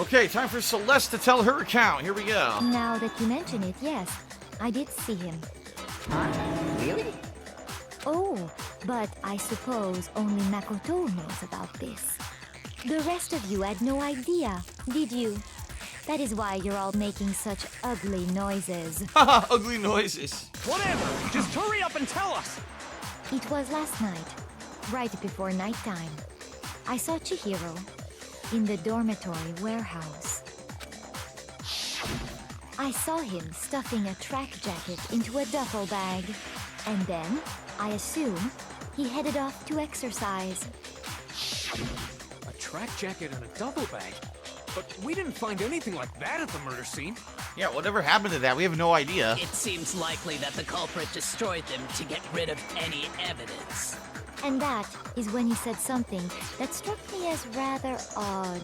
Okay, time for Celeste to tell her account. Here we go. Now that you mention it, yes, I did see him. Huh? Really? Oh, but I suppose only Makoto knows about this. The rest of you had no idea, did you? That is why you're all making such ugly noises. Haha, ugly noises. Whatever! Just hurry up and tell us! It was last night, right before nighttime. I saw Chihiro in the dormitory warehouse. I saw him stuffing a track jacket into a duffel bag. And then, I assume, he headed off to exercise. A track jacket and a duffel bag? But we didn't find anything like that at the murder scene. Yeah, whatever happened to that? We have no idea. It seems likely that the culprit destroyed them to get rid of any evidence. And that is when he said something that struck me as rather odd.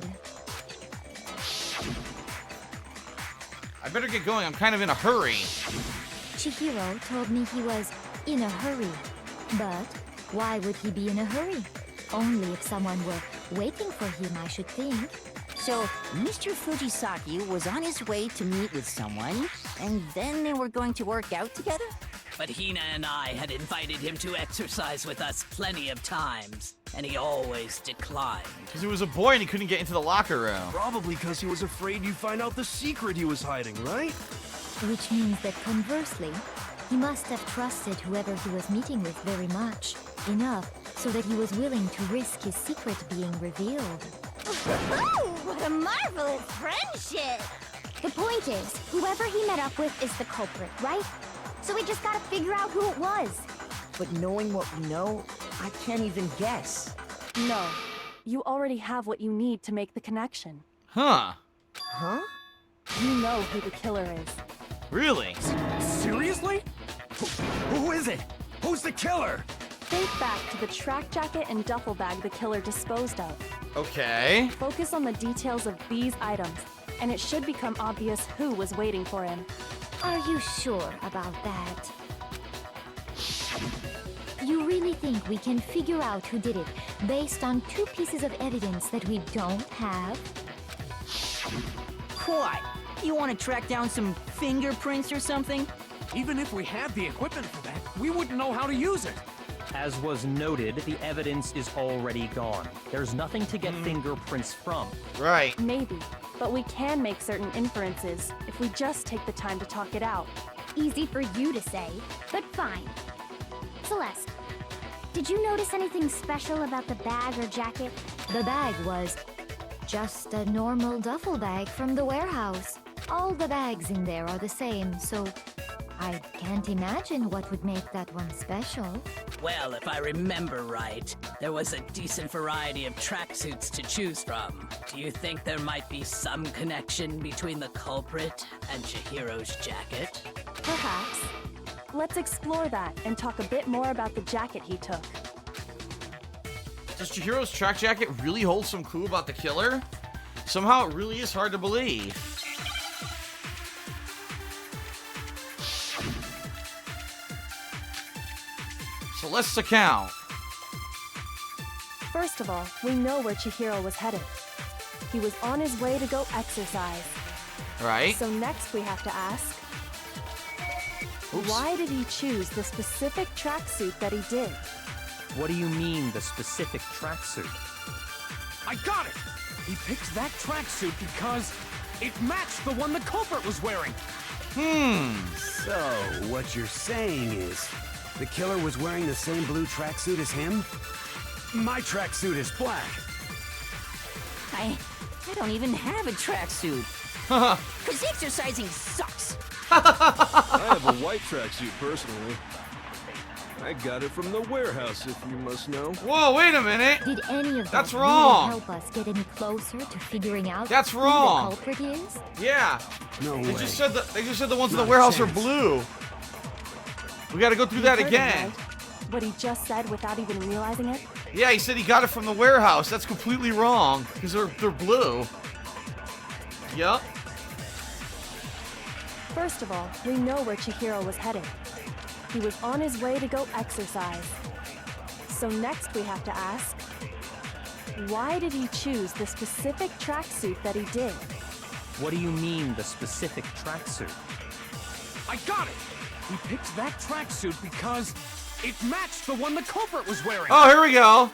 I better get going. I'm kind of in a hurry. Chihiro told me he was in a hurry. But why would he be in a hurry? Only if someone were waiting for him, I should think. So, Mr. Fujisaki was on his way to meet with someone, and then they were going to work out together? But Hina and I had invited him to exercise with us plenty of times, and he always declined. Because he was a boy and he couldn't get into the locker room. Probably because he was afraid you'd find out the secret he was hiding, right? Which means that conversely, he must have trusted whoever he was meeting with very much. Enough so that he was willing to risk his secret being revealed. What a marvelous friendship! The point is, whoever he met up with is the culprit, right? So we just gotta figure out who it was. But knowing what we know, I can't even guess. No. You already have what you need to make the connection. Huh. Huh? You know who the killer is. Really? Seriously? Who is it? Who's the killer? Think back to the track jacket and duffel bag the killer disposed of. Okay. Focus on the details of these items, and it should become obvious who was waiting for him. Are you sure about that? You really think we can figure out who did it based on 2 pieces of evidence that we don't have? What? You want to track down some fingerprints or something? Even if we had the equipment for that, we wouldn't know how to use it. As was noted, the evidence is already gone. There's nothing to get fingerprints from. Right. Maybe, but we can make certain inferences if we just take the time to talk it out. Easy for you to say, but fine. Celeste, did you notice anything special about the bag or jacket? The bag was just a normal duffel bag from the warehouse. All the bags in there are the same, so I can't imagine what would make that one special. Well, if I remember right, there was a decent variety of tracksuits to choose from. Do you think there might be some connection between the culprit and Chihiro's jacket? Perhaps. Let's explore that and talk a bit more about the jacket he took. Does Chihiro's track jacket really hold some clue about the killer? Somehow it really is hard to believe. Celeste's account. First of all, we know where Chihiro was headed. He was on his way to go exercise. Right? So next we have to ask, Oops. why did he choose the specific tracksuit that he did? What do you mean, the specific tracksuit? I got it! He picked that tracksuit because it matched the one the culprit was wearing. So, what you're saying is, the killer was wearing the same blue tracksuit as him? My tracksuit is black. I don't even have a tracksuit. Haha. Cause exercising sucks. I have a white tracksuit personally. I got it from the warehouse, if you must know. Whoa, wait a minute! Did any of That's that wrong. really help us get any closer to figuring out That's who wrong. the culprit is? Yeah. No They way. just said the ones in the Not a warehouse are chance. blue. We gotta go through that You heard him, again. right? What he just said without even realizing it? Yeah, he said he got it from the warehouse. That's completely wrong, because they're blue. Yup. First of all, we know where Chihiro was headed. He was on his way to go exercise. So next we have to ask, Why did he choose the specific tracksuit that he did? What do you mean, the specific tracksuit? I got it! He picked that tracksuit because it matched the one the culprit was wearing. Oh, here we go.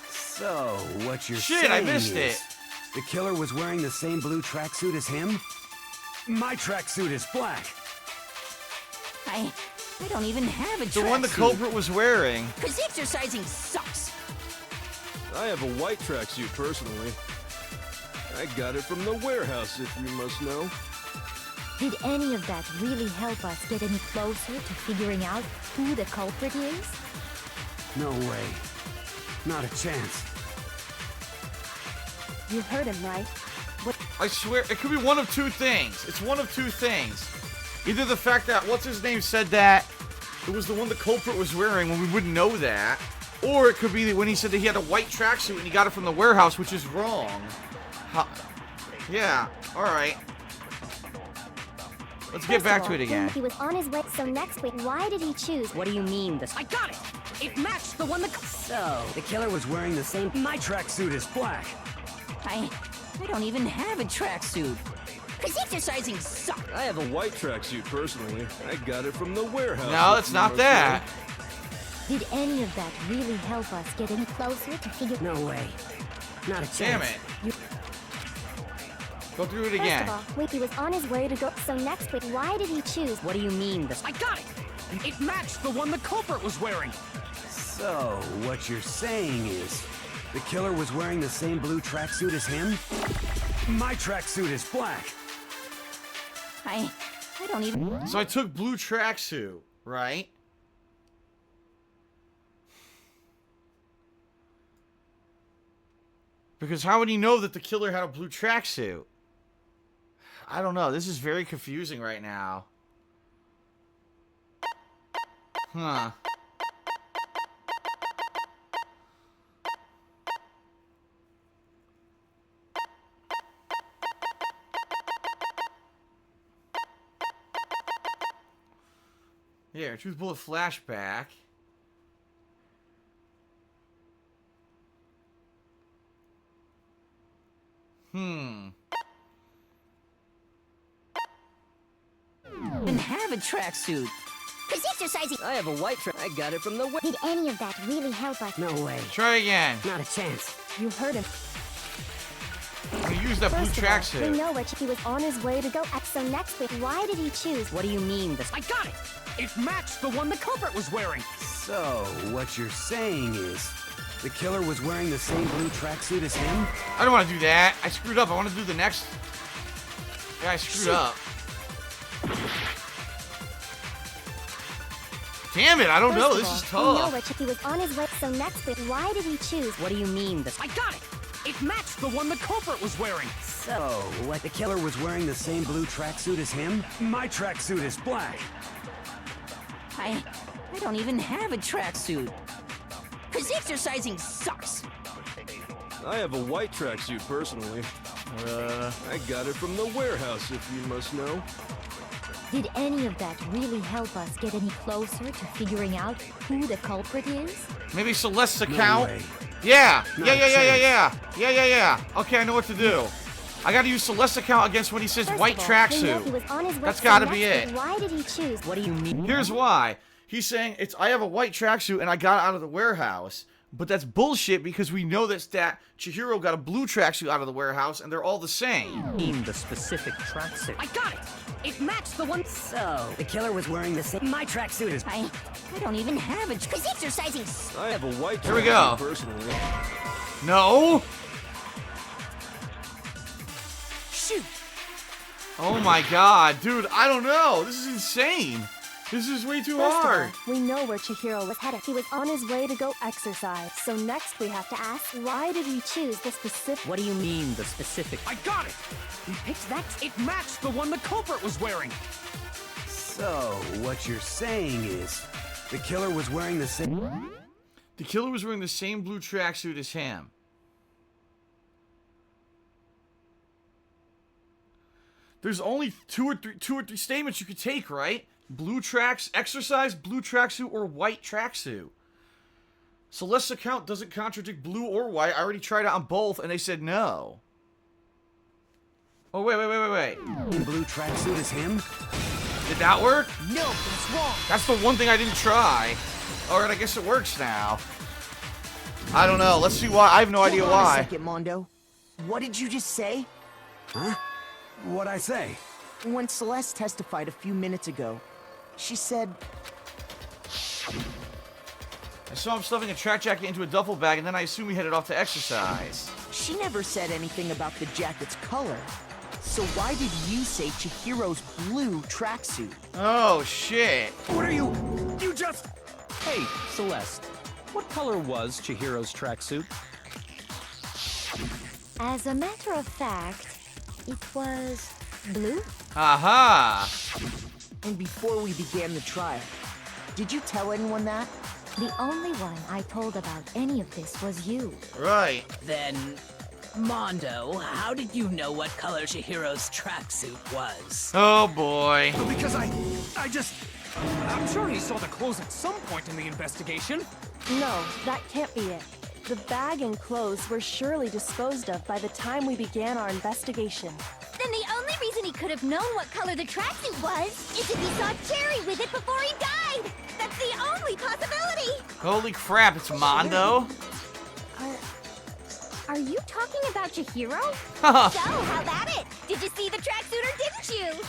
So, what you're Shit, saying I missed is, it. the killer was wearing the same blue tracksuit as him? My tracksuit is black. I don't even have a tracksuit. The one the culprit was wearing. Because exercising sucks. I have a white tracksuit personally. I got it from the warehouse, if you must know. Did any of that really help us get any closer to figuring out who the culprit is? No way. Not a chance. You heard him, right? I swear, it could be one of two things. It's one of two things. Either the fact that what's-his-name said that it was the one the culprit was wearing when we wouldn't know that, or it could be that when he said that he had a white tracksuit and he got it from the warehouse, which is wrong. Yeah, alright. Let's get back to it again. He was on his way, so next week, why did he choose? What do you mean this? I got it! It matched the one the... So, The killer was wearing the same... My tracksuit is black. I don't even have a tracksuit. Because exercising sucks. I have a white tracksuit personally. I got it from the warehouse. No, if it's you not must that. Did any of that really help us get any Closer to figure. No way. Not a chance. Damn it. Go through it again. First of all, wait, he was on his way to go. So next week, why did he choose? What do you mean this? I got it! It matched the one the culprit was wearing. So, what you're saying is, the killer was wearing the same blue tracksuit as him? My tracksuit is black. I don't even... So I took blue tracksuit, right? Because how would he know that the killer had a blue tracksuit? I don't know. This is very confusing right now. Huh. Here, truth bullet flashback. even have a tracksuit. Because exercising. I have a white track. I got it from the... Did any of that really help us? No way. Try again. Not a chance. You heard him. I'm gonna use that blue First of all, tracksuit. we know which he was on his way to go. So next week, why did he choose? What do you mean this? I got it! It matched the one the culprit was wearing. So, what you're saying is, the killer was wearing the same blue tracksuit as him? I don't want to do that. I screwed up. I want to do the next. Yeah, I screwed up. Damn it! I don't know. This is We know tough. which he was on his way. So next week, why did he choose? What do you mean this? I got it! It matched the one the culprit was wearing. So, what, the killer was wearing the same blue tracksuit as him? My tracksuit is black. I don't even have a tracksuit. Because exercising sucks. I have a white tracksuit personally. I got it from the warehouse, if you must know. Did any of that really help us get any closer to figuring out who the culprit is? Maybe Celeste's No account. way. Yeah. Not Yeah. a Yeah. Yeah. chance. Yeah. Yeah. Yeah. Yeah. Okay, I know what to do. I gotta use Celeste's account against when he says First white of all, we know he tracksuit. was on his way. That's So gotta next be week, it. Why did he choose? What do you mean? Here's why. He's saying it's I have a white tracksuit and I got it out of the warehouse. But that's bullshit because we know that Chihiro got a blue tracksuit out of the warehouse and they're all the same. Mean the specific tracksuit. I got it! It matched the one... So, The killer was wearing the same... My tracksuit is... I don't even have a... Because exercising. I have a white Here we tracksuit go. personally. No. Shoot! Oh my god, dude, I don't know. This is insane. This is way too First hard. of all, we know where Chihiro was headed. He was on his way to go exercise. So next we have to ask, Why did he choose the specific? What do you mean the specific? I got it! He picked that... It matched the one the culprit was wearing. So, what you're saying is, the killer was wearing the same... The killer was wearing the same blue tracksuit as him. There's only two or three statements you could take, right? Blue tracks, exercise, blue tracksuit, or white tracksuit. Celeste's account doesn't contradict blue or white. I already tried it on both, and they said no. Oh, wait. In blue tracksuit is him? Did that work? No, that's wrong. That's the one thing I didn't try. Alright, I guess it works now. I don't know. Let's see why. I have no idea Hold on why. a second, Mondo. What did you just say? Huh? What'd I say? When Celeste testified a few minutes ago, she said... I saw him stuffing a track jacket into a duffel bag, and then I assume he headed off to exercise. She never said anything about the jacket's color. So why did you say Chihiro's blue tracksuit? Oh, shit. What are you? You just... Hey, Celeste. What color was Chihiro's tracksuit? As a matter of fact, it was blue. Aha! And before we began the trial, did you tell anyone that? The only one I told about any of this was you. Right. Then, Mondo, how did you know what color Chihiro's tracksuit was? Oh, boy. Because I just... I'm sure he saw the clothes at some point in the investigation. No, that can't be it. The bag and clothes were surely disposed of by the time we began our investigation. Then the only reason he could have known what color the tracksuit was is if he saw Cherry with it before he died. That's the only possibility. Holy crap, it's Mondo? Are you talking about Chihiro? Haha. So, how about it? Did you see the tracksuit or didn't you?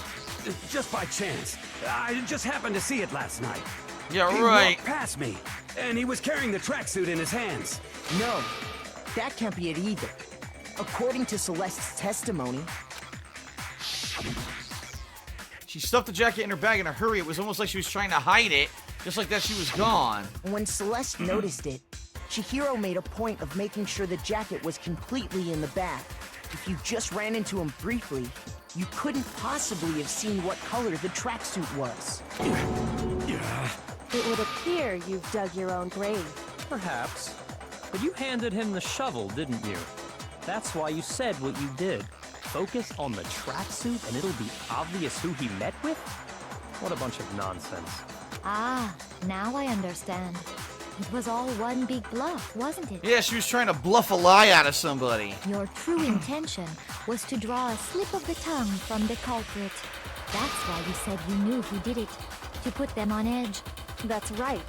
Just by chance. I just happened to see it last night. Yeah, He right. walked past me, and he was carrying the tracksuit in his hands. No, that can't be it either. According to Celeste's testimony, She stuffed the jacket in her bag in a hurry. It was almost like she was trying to hide it. Just like that, she was gone. when Celeste noticed it, Chihiro made a point of making sure the jacket was completely in the bag. If you just ran into him briefly, you couldn't possibly have seen what color the tracksuit was. It would appear you've dug your own grave. Perhaps. But you handed him the shovel, didn't you? That's why you said what you did. Focus on the tracksuit and it'll be obvious who he met with? What a bunch of nonsense. Ah, now I understand. It was all one big bluff, wasn't it? Yeah, she was trying to bluff a lie out of somebody. Your true intention was to draw a slip of the tongue from the culprit. That's why you said you knew he did it, to put them on edge. That's right.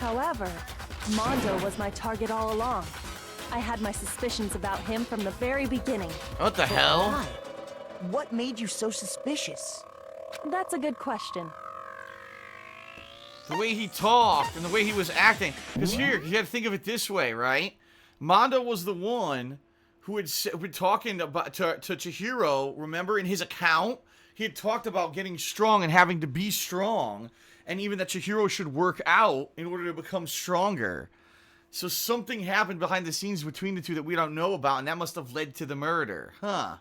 However, Mondo was my target all along. I had my suspicions about him from the very beginning. What the hell? Why? What made you so suspicious? That's a good question. The way he talked and the way he was acting. Because here, you gotta think of it this way, right? Mondo was the one who had been talking about to Chihiro, remember, in his account? He had talked about getting strong and having to be strong. And even that Chihiro should work out in order to become stronger. So something happened behind the scenes between the two that we don't know about, and that must have led to the murder. Huh.